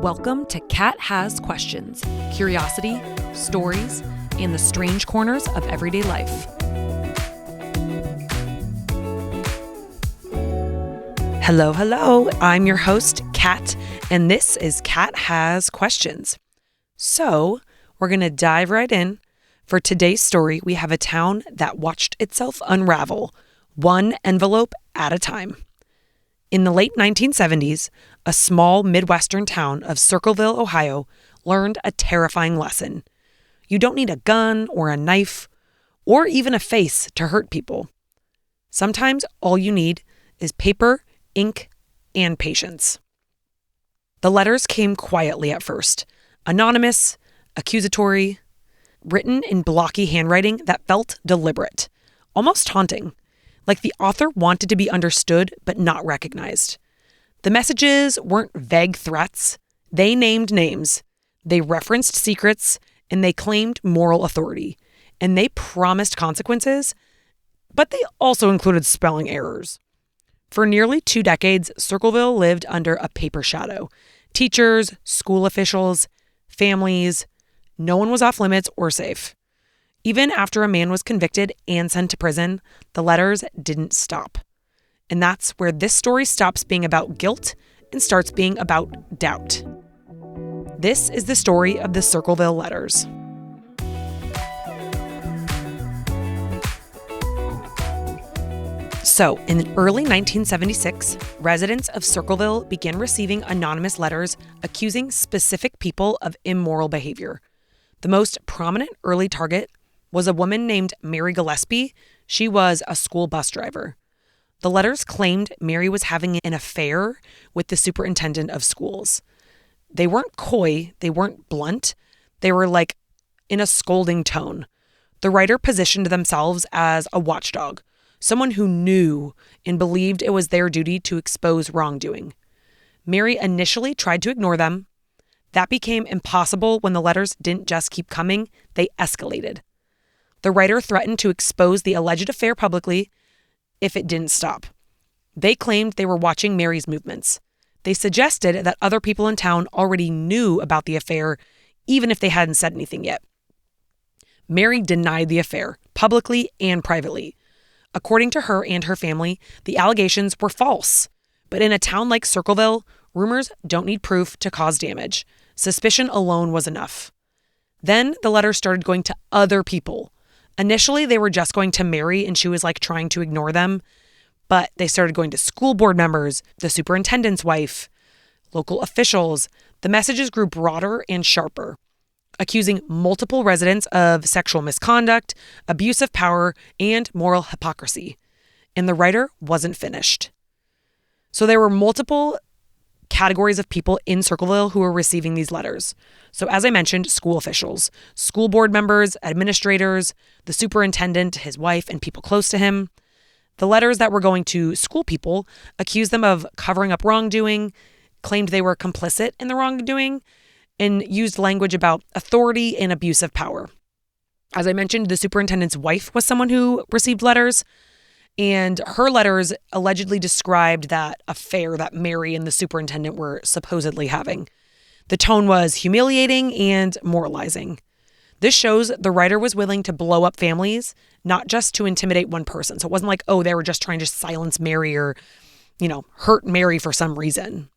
Welcome to Kat Has Questions, curiosity, stories, and the strange corners of everyday life. Hello. I'm your host, Kat, and this is Kat Has Questions. So, we're going to dive right in. For today's story, we have a town that watched itself unravel, one envelope at a time. In the late 1970s, a small Midwestern town of Circleville, Ohio, learned a terrifying lesson. You don't need a gun or a knife or even a face to hurt people. Sometimes all you need is paper, ink, and patience. The letters came quietly at first, anonymous, accusatory, written in blocky handwriting that felt deliberate, almost taunting, like the author wanted to be understood but not recognized. The messages weren't vague threats. They named names. They referenced secrets, and they claimed moral authority. And they promised consequences, but they also included spelling errors. For nearly 2 decades, Circleville lived under a paper shadow. Teachers, school officials, families, no one was off limits or safe. Even after a man was convicted and sent to prison, the letters didn't stop. And that's where this story stops being about guilt and starts being about doubt. This is the story of the Circleville Letters. So, in early 1976, residents of Circleville began receiving anonymous letters accusing specific people of immoral behavior. The most prominent early target was a woman named Mary Gillespie. She was a school bus driver. The letters claimed Mary was having an affair with the superintendent of schools. They weren't coy, they weren't blunt, they were like in a scolding tone. The writer positioned themselves as a watchdog, someone who knew and believed it was their duty to expose wrongdoing. Mary initially tried to ignore them. That became impossible when the letters didn't just keep coming, they escalated. The writer threatened to expose the alleged affair publicly if it didn't stop. They claimed they were watching Mary's movements. They suggested that other people in town already knew about the affair, even if they hadn't said anything yet. Mary denied the affair, publicly and privately. According to her and her family, the allegations were false. But in a town like Circleville, rumors don't need proof to cause damage. Suspicion alone was enough. Then the letters started going to other people. Initially, they were just going to Mary, and she was trying to ignore them. But they started going to school board members, the superintendent's wife, local officials. The messages grew broader and sharper, accusing multiple residents of sexual misconduct, abuse of power, and moral hypocrisy. And the writer wasn't finished. So there were multiple categories of people in Circleville who were receiving these letters. So as I mentioned, school officials, school board members, administrators, the superintendent, his wife, and people close to him. The letters that were going to school people accused them of covering up wrongdoing, claimed they were complicit in the wrongdoing, and used language about authority and abuse of power. As I mentioned, the superintendent's wife was someone who received letters, and her letters allegedly described that affair that Mary and the superintendent were supposedly having. The tone was humiliating and moralizing. This shows the writer was willing to blow up families, not just to intimidate one person. So it wasn't they were just trying to silence Mary or, hurt Mary for some reason.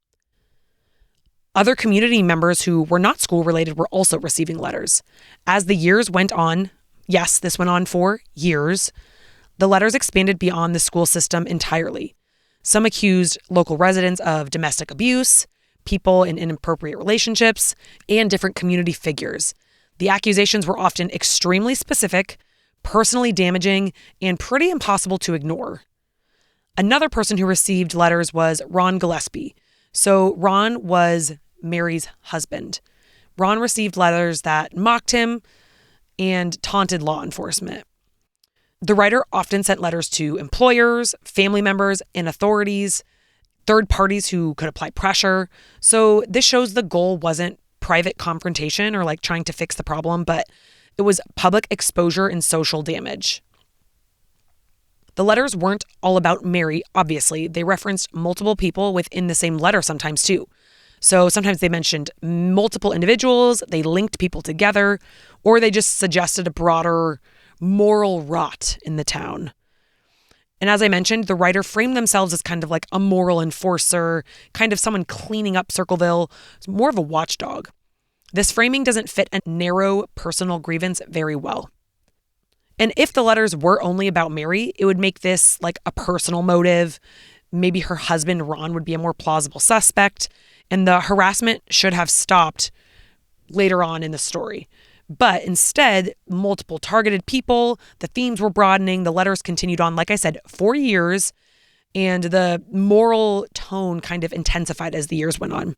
Other community members who were not school-related were also receiving letters. As the years went on, yes, this went on for years, the letters expanded beyond the school system entirely. Some accused local residents of domestic abuse, people in inappropriate relationships, and different community figures. The accusations were often extremely specific, personally damaging, and pretty impossible to ignore. Another person who received letters was Ron Gillespie. So Ron was Mary's husband. Ron received letters that mocked him and taunted law enforcement. The writer often sent letters to employers, family members, and authorities, third parties who could apply pressure. So this shows the goal wasn't private confrontation or trying to fix the problem, but it was public exposure and social damage. The letters weren't all about Mary, obviously. They referenced multiple people within the same letter sometimes too. So sometimes they mentioned multiple individuals, they linked people together, or they just suggested a broader moral rot in the town. And as I mentioned, the writer framed themselves as kind of like a moral enforcer, kind of someone cleaning up Circleville, more of a watchdog. This framing doesn't fit a narrow personal grievance very well. And if the letters were only about Mary, it would make this like a personal motive. Maybe her husband, Ron, would be a more plausible suspect, and the harassment should have stopped later on in the story. But instead, multiple targeted people, the themes were broadening, the letters continued on, like I said, for years, and the moral tone kind of intensified as the years went on.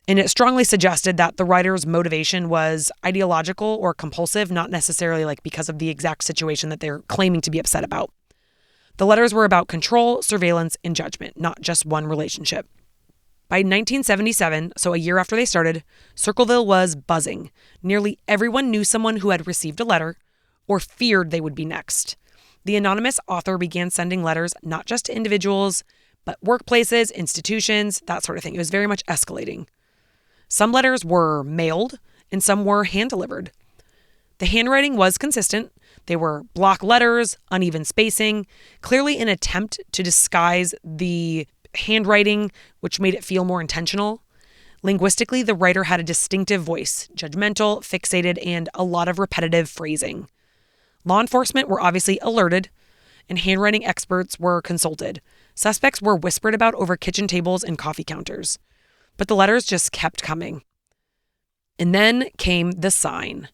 And it strongly suggested that the writer's motivation was ideological or compulsive, not necessarily like because of the exact situation that they're claiming to be upset about. The letters were about control, surveillance, and judgment, not just one relationship. By 1977, so a year after they started, Circleville was buzzing. Nearly everyone knew someone who had received a letter or feared they would be next. The anonymous author began sending letters not just to individuals, but workplaces, institutions, that sort of thing. It was very much escalating. Some letters were mailed and some were hand-delivered. The handwriting was consistent. They were block letters, uneven spacing, clearly an attempt to disguise the handwriting, which made it feel more intentional. Linguistically, the writer had a distinctive voice, judgmental, fixated, and a lot of repetitive phrasing. Law enforcement were obviously alerted, and handwriting experts were consulted. Suspects were whispered about over kitchen tables and coffee counters. But the letters just kept coming. And then came the sign.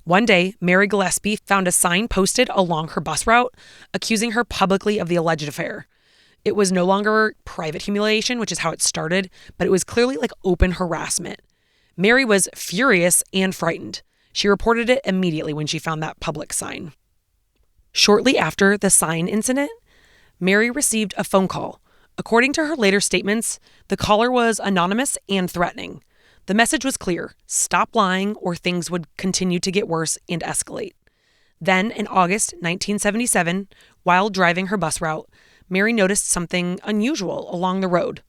One day, Mary Gillespie found a sign posted along her bus route accusing her publicly of the alleged affair. It was no longer private humiliation, which is how it started, but it was clearly like open harassment. Mary was furious and frightened. She reported it immediately when she found that public sign. Shortly after the sign incident, Mary received a phone call. According to her later statements, the caller was anonymous and threatening. The message was clear: stop lying or things would continue to get worse and escalate. Then, in August 1977, while driving her bus route, Mary noticed something unusual along the road,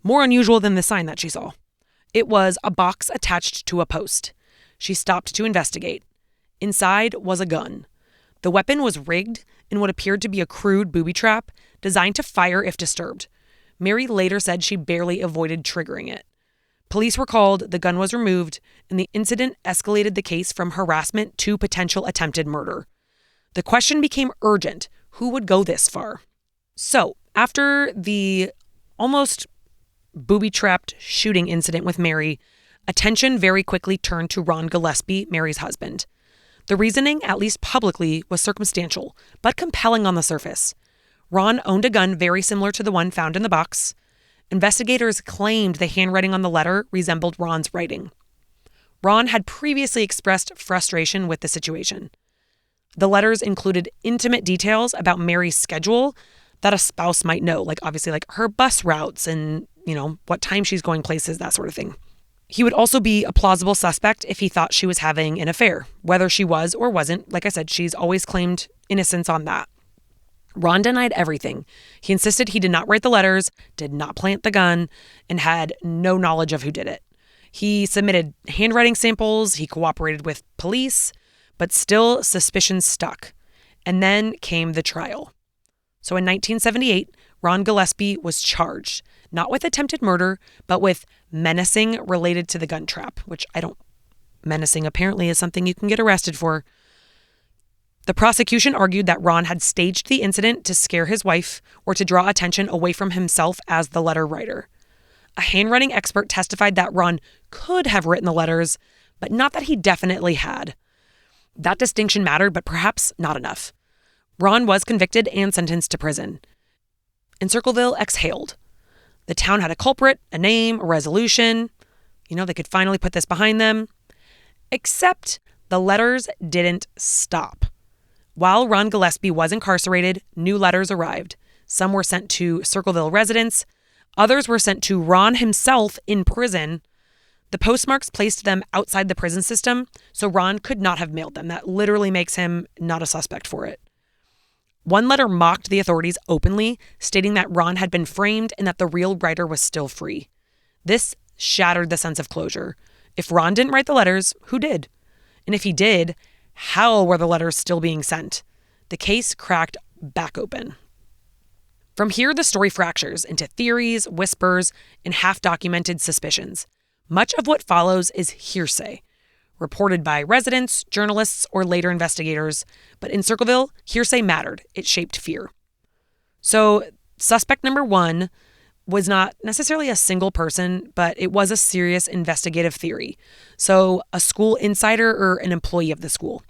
more unusual than the sign that she saw. It was a box attached to a post. She stopped to investigate. Inside was a gun. The weapon was rigged in what appeared to be a crude booby trap designed to fire if disturbed. Mary later said she barely avoided triggering it. Police were called, the gun was removed, and the incident escalated the case from harassment to potential attempted murder. The question became urgent: who would go this far? So, after the almost booby-trapped shooting incident with Mary, attention very quickly turned to Ron Gillespie, Mary's husband. The reasoning, at least publicly, was circumstantial, but compelling on the surface. Ron owned a gun very similar to the one found in the box. Investigators claimed the handwriting on the letter resembled Ron's writing. Ron had previously expressed frustration with the situation. The letters included intimate details about Mary's schedule that a spouse might know, like obviously like her bus routes and, what time she's going places, that sort of thing. He would also be a plausible suspect if he thought she was having an affair. Whether she was or wasn't, like I said, she's always claimed innocence on that. Ron denied everything. He insisted he did not write the letters, did not plant the gun, and had no knowledge of who did it. He submitted handwriting samples, he cooperated with police, but still suspicions stuck. And then came the trial. So in 1978, Ron Gillespie was charged, not with attempted murder, but with menacing related to the gun trap, which menacing apparently is something you can get arrested for. The prosecution argued that Ron had staged the incident to scare his wife or to draw attention away from himself as the letter writer. A handwriting expert testified that Ron could have written the letters, but not that he definitely had. That distinction mattered, but perhaps not enough. Ron was convicted and sentenced to prison. And Circleville exhaled. The town had a culprit, a name, a resolution. They could finally put this behind them. Except the letters didn't stop. While Ron Gillespie was incarcerated, new letters arrived. Some were sent to Circleville residents. Others were sent to Ron himself in prison. The postmarks placed them outside the prison system, so Ron could not have mailed them. That literally makes him not a suspect for it. One letter mocked the authorities openly, stating that Ron had been framed and that the real writer was still free. This shattered the sense of closure. If Ron didn't write the letters, who did? And if he did, how were the letters still being sent? The case cracked back open. From here, the story fractures into theories, whispers, and half-documented suspicions. Much of what follows is hearsay, reported by residents, journalists, or later investigators. But in Circleville, hearsay mattered. It shaped fear. So, suspect number one was not necessarily a single person, but it was a serious investigative theory. So, a school insider or an employee of the school.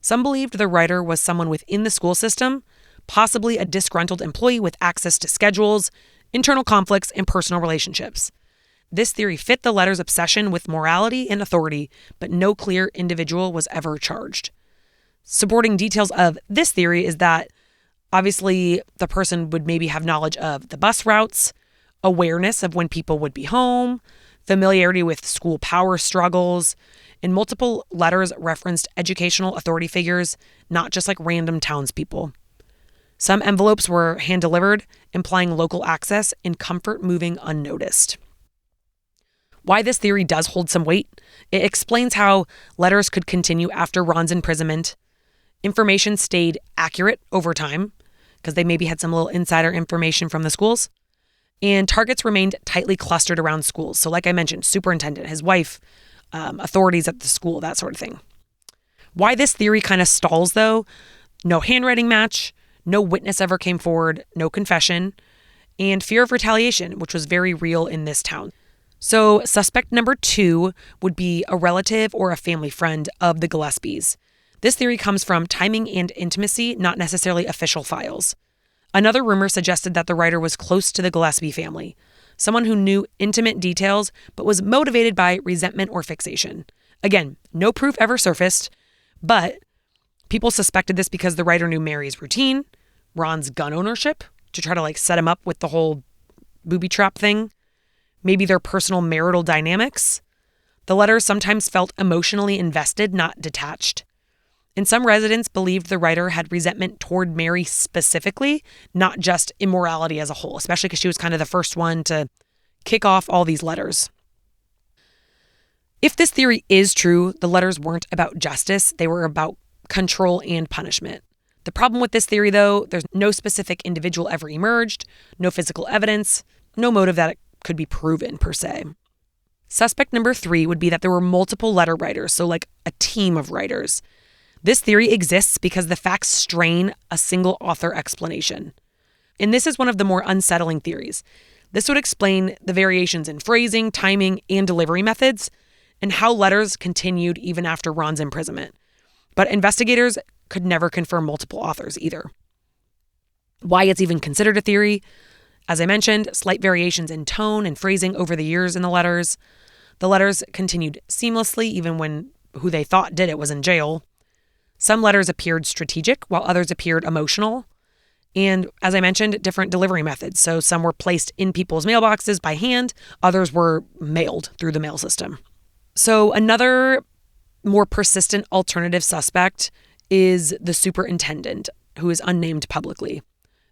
Some believed the writer was someone within the school system, possibly a disgruntled employee with access to schedules, internal conflicts, and personal relationships. This theory fit the letter's obsession with morality and authority, but no clear individual was ever charged. Supporting details of this theory is that obviously the person would maybe have knowledge of the bus routes, awareness of when people would be home, familiarity with school power struggles, and multiple letters referenced educational authority figures, not just like random townspeople. Some envelopes were hand-delivered, implying local access and comfort moving unnoticed. Why this theory does hold some weight, it explains how letters could continue after Ron's imprisonment. Information stayed accurate over time, because they maybe had some little insider information from the schools. And targets remained tightly clustered around schools. So like I mentioned, superintendent, his wife, authorities at the school, that sort of thing. Why this theory kind of stalls, though, no handwriting match, no witness ever came forward, no confession, and fear of retaliation, which was very real in this town. So suspect number two would be a relative or a family friend of the Gillespies. This theory comes from timing and intimacy, not necessarily official files. Another rumor suggested that the writer was close to the Gillespie family, someone who knew intimate details but was motivated by resentment or fixation. Again, no proof ever surfaced, but people suspected this because the writer knew Mary's routine, Ron's gun ownership, to try to set him up with the whole booby trap thing, maybe their personal marital dynamics. The letters sometimes felt emotionally invested, not detached. And some residents believed the writer had resentment toward Mary specifically, not just immorality as a whole, especially because she was kind of the first one to kick off all these letters. If this theory is true, the letters weren't about justice, they were about control and punishment. The problem with this theory, though, there's no specific individual ever emerged, no physical evidence, no motive that it could be proven per se. Suspect number three would be that there were multiple letter writers, so like a team of writers. This theory exists because the facts strain a single author explanation. And this is one of the more unsettling theories. This would explain the variations in phrasing, timing, and delivery methods, and how letters continued even after Ron's imprisonment. But investigators could never confirm multiple authors either. Why it's even considered a theory? As I mentioned, slight variations in tone and phrasing over the years in the letters. The letters continued seamlessly even when who they thought did it was in jail. Some letters appeared strategic while others appeared emotional. And as I mentioned, different delivery methods. So some were placed in people's mailboxes by hand, others were mailed through the mail system. So another more persistent alternative suspect is the superintendent, who is unnamed publicly,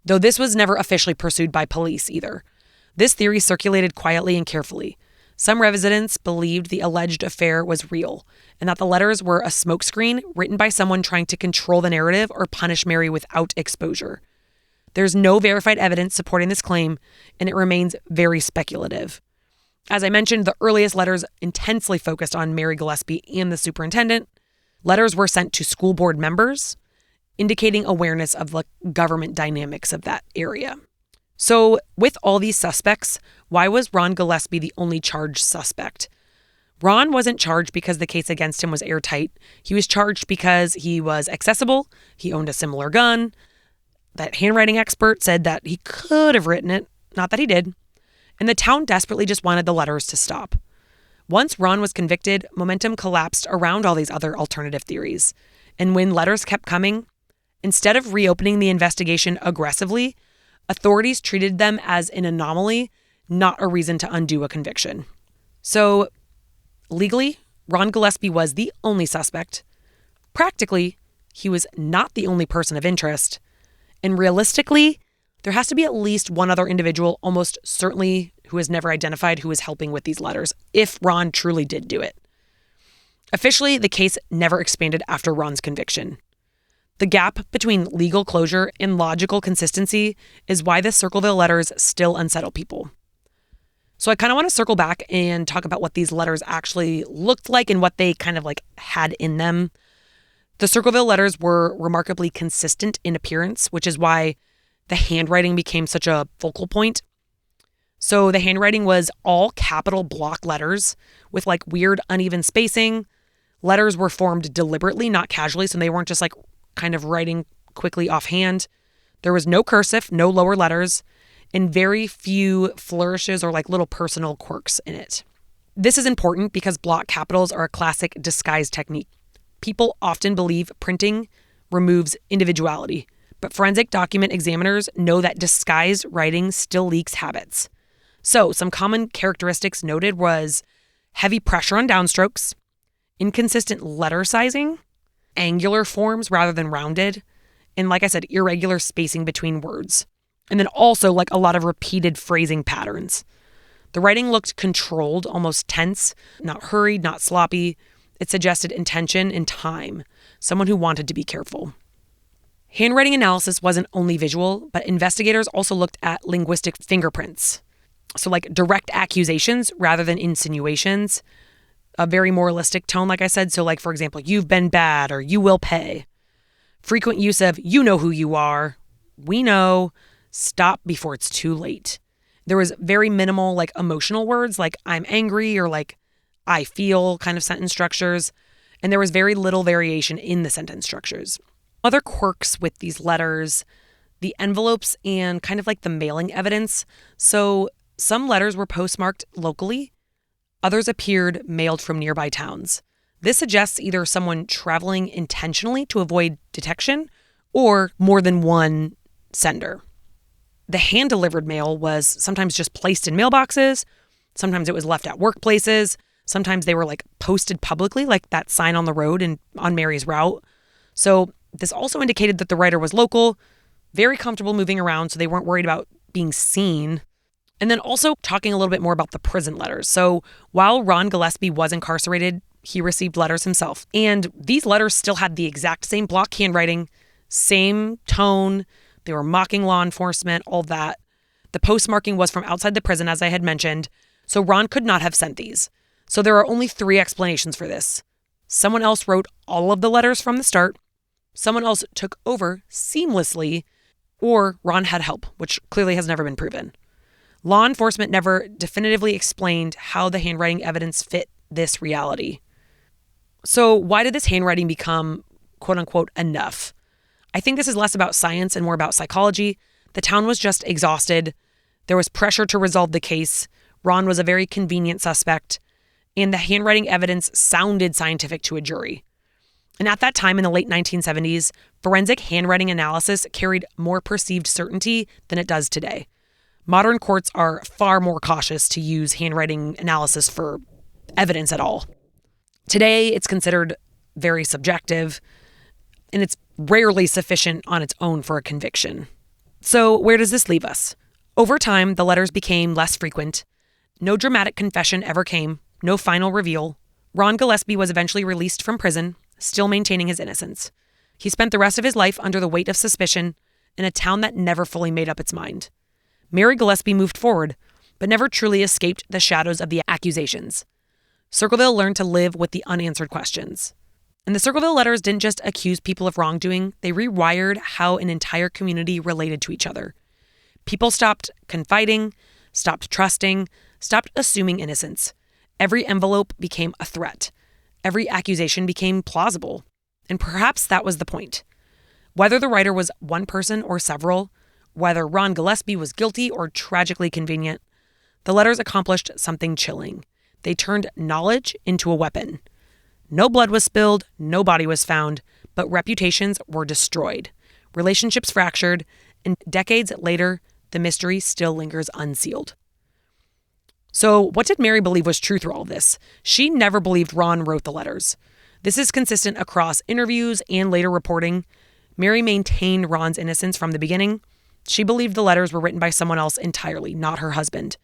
though this was never officially pursued by police either. This theory circulated quietly and carefully. Some residents believed the alleged affair was real and that the letters were a smokescreen written by someone trying to control the narrative or punish Mary without exposure. There's no verified evidence supporting this claim, and it remains very speculative. As I mentioned, the earliest letters intensely focused on Mary Gillespie and the superintendent. Letters were sent to school board members, indicating awareness of the government dynamics of that area. So with all these suspects, why was Ron Gillespie the only charged suspect? Ron wasn't charged because the case against him was airtight. He was charged because he was accessible, he owned a similar gun. That handwriting expert said that he could have written it, not that he did. And the town desperately just wanted the letters to stop. Once Ron was convicted, momentum collapsed around all these other alternative theories. And when letters kept coming, instead of reopening the investigation aggressively, authorities treated them as an anomaly, not a reason to undo a conviction. So, legally, Ron Gillespie was the only suspect. Practically, he was not the only person of interest. And realistically, there has to be at least one other individual almost certainly who has never identified who is helping with these letters, if Ron truly did do it. Officially, the case never expanded after Ron's conviction. The gap between legal closure and logical consistency is why the Circleville letters still unsettle people. So I kind of want to circle back and talk about what these letters actually looked like and what they kind of like had in them. The Circleville letters were remarkably consistent in appearance, which is why the handwriting became such a focal point. So the handwriting was all capital block letters with like weird uneven spacing. Letters were formed deliberately, not casually, so they weren't just like kind of writing quickly offhand. There was no cursive, no lower letters, and very few flourishes or like little personal quirks in it. This is important because block capitals are a classic disguise technique. People often believe printing removes individuality, but forensic document examiners know that disguised writing still leaks habits. So some common characteristics noted was heavy pressure on downstrokes, inconsistent letter sizing, angular forms rather than rounded, and like I said, irregular spacing between words. And then also like a lot of repeated phrasing patterns. The writing looked controlled, almost tense, not hurried, not sloppy. It suggested intention and time, someone who wanted to be careful. Handwriting analysis wasn't only visual, but investigators also looked at linguistic fingerprints. So like direct accusations rather than insinuations. A very moralistic tone, like I said. So like, for example, you've been bad or you will pay. Frequent use of you know who you are, we know, stop before it's too late. There was very minimal like emotional words like I'm angry or like I feel kind of sentence structures. And there was very little variation in the sentence structures. Other quirks with these letters, the envelopes and kind of like the mailing evidence. So some letters were postmarked locally. Others appeared mailed from nearby towns. This suggests either someone traveling intentionally to avoid detection or more than one sender. The hand-delivered mail was sometimes just placed in mailboxes. Sometimes it was left at workplaces. Sometimes they were like posted publicly, like that sign on the road and on Mary's route. So this also indicated that the writer was local, very comfortable moving around, so they weren't worried about being seen. And then also talking a little bit more about the prison letters. So while Ron Gillespie was incarcerated, he received letters himself. And these letters still had the exact same block handwriting, same tone. They were mocking law enforcement, all that. The postmarking was from outside the prison, as I had mentioned. So Ron could not have sent these. So there are only 3 explanations for this. Someone else wrote all of the letters from the start. Someone else took over seamlessly. Or Ron had help, which clearly has never been proven. Law enforcement never definitively explained how the handwriting evidence fit this reality. So why did this handwriting become, quote unquote, enough? I think this is less about science and more about psychology. The town was just exhausted. There was pressure to resolve the case. Ron was a very convenient suspect. And the handwriting evidence sounded scientific to a jury. And at that time in the late 1970s, forensic handwriting analysis carried more perceived certainty than it does today. Modern courts are far more cautious to use handwriting analysis for evidence at all. Today, it's considered very subjective, and it's rarely sufficient on its own for a conviction. So where does this leave us? Over time, the letters became less frequent. No dramatic confession ever came, no final reveal. Ron Gillespie was eventually released from prison, still maintaining his innocence. He spent the rest of his life under the weight of suspicion in a town that never fully made up its mind. Mary Gillespie moved forward, but never truly escaped the shadows of the accusations. Circleville learned to live with the unanswered questions. And the Circleville letters didn't just accuse people of wrongdoing, they rewired how an entire community related to each other. People stopped confiding, stopped trusting, stopped assuming innocence. Every envelope became a threat. Every accusation became plausible. And perhaps that was the point. Whether the writer was one person or several, whether Ron Gillespie was guilty or tragically convenient, the letters accomplished something chilling. They turned knowledge into a weapon. No blood was spilled, no body was found, but reputations were destroyed. Relationships fractured, and decades later, the mystery still lingers unsealed. So what did Mary believe was true through all of this? She never believed Ron wrote the letters. This is consistent across interviews and later reporting. Mary maintained Ron's innocence from the beginning. She believed the letters were written by someone else entirely, not her husband.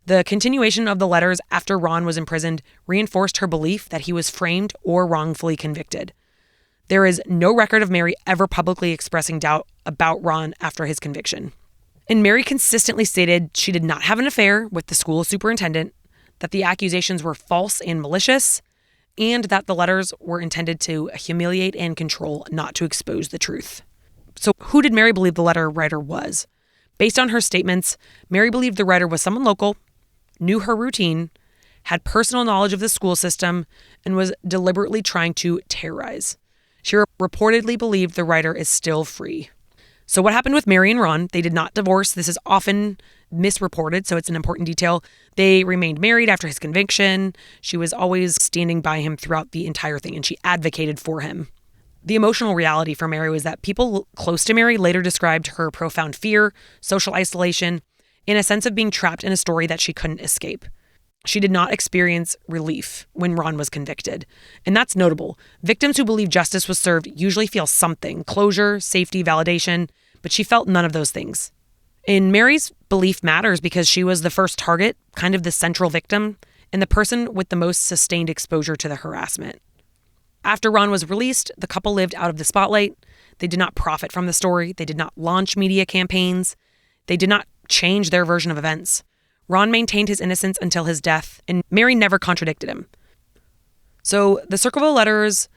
The continuation of the letters after Ron was imprisoned reinforced her belief that he was framed or wrongfully convicted. There is no record of Mary ever publicly expressing doubt about Ron after his conviction. And Mary consistently stated she did not have an affair with the school superintendent, that the accusations were false and malicious, and that the letters were intended to humiliate and control, not to expose the truth. So who did Mary believe the letter writer was? Based on her statements, Mary believed the writer was someone local, knew her routine, had personal knowledge of the school system, and was deliberately trying to terrorize. She reportedly believed the writer is still free. So what happened with Mary and Ron? They did not divorce. This is often misreported, so it's an important detail. They remained married after his conviction. She was always standing by him throughout the entire thing, and she advocated for him. The emotional reality for Mary was that people close to Mary later described her profound fear, social isolation, and a sense of being trapped in a story that she couldn't escape. She did not experience relief when Ron was convicted. And that's notable. Victims who believe justice was served usually feel something: closure, safety, validation, but she felt none of those things. And Mary's belief matters because she was the first target, kind of the central victim, and the person with the most sustained exposure to the harassment. After Ron was released, the couple lived out of the spotlight. They did not profit from the story. They did not launch media campaigns. They did not change their version of events. Ron maintained his innocence until his death, and Mary never contradicted him. So the Circleville Letters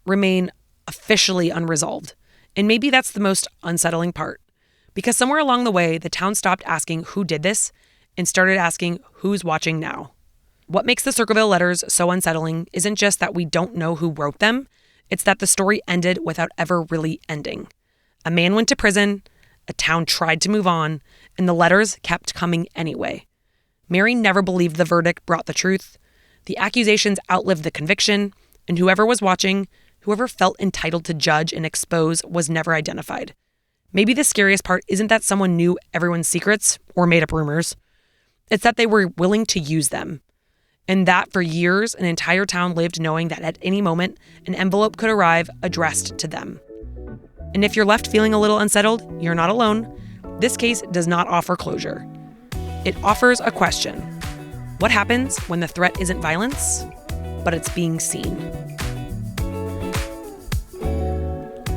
remain officially unresolved. And maybe that's the most unsettling part. Because somewhere along the way, the town stopped asking who did this and started asking who's watching now. What makes the Circleville Letters so unsettling isn't just that we don't know who wrote them, it's that the story ended without ever really ending. A man went to prison, a town tried to move on, and the letters kept coming anyway. Mary never believed the verdict brought the truth. The accusations outlived the conviction, and whoever was watching, whoever felt entitled to judge and expose, was never identified. Maybe the scariest part isn't that someone knew everyone's secrets or made up rumors. It's that they were willing to use them. And that for years, an entire town lived knowing that at any moment, an envelope could arrive addressed to them. And if you're left feeling a little unsettled, you're not alone. This case does not offer closure. It offers a question. What happens when the threat isn't violence, but it's being seen?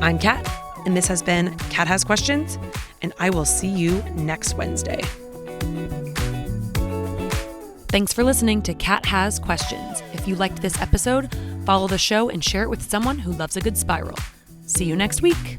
I'm Kat, and this has been Kat Has Questions, and I will see you next Wednesday. Thanks for listening to Kat Has Questions. If you liked this episode, follow the show and share it with someone who loves a good spiral. See you next week.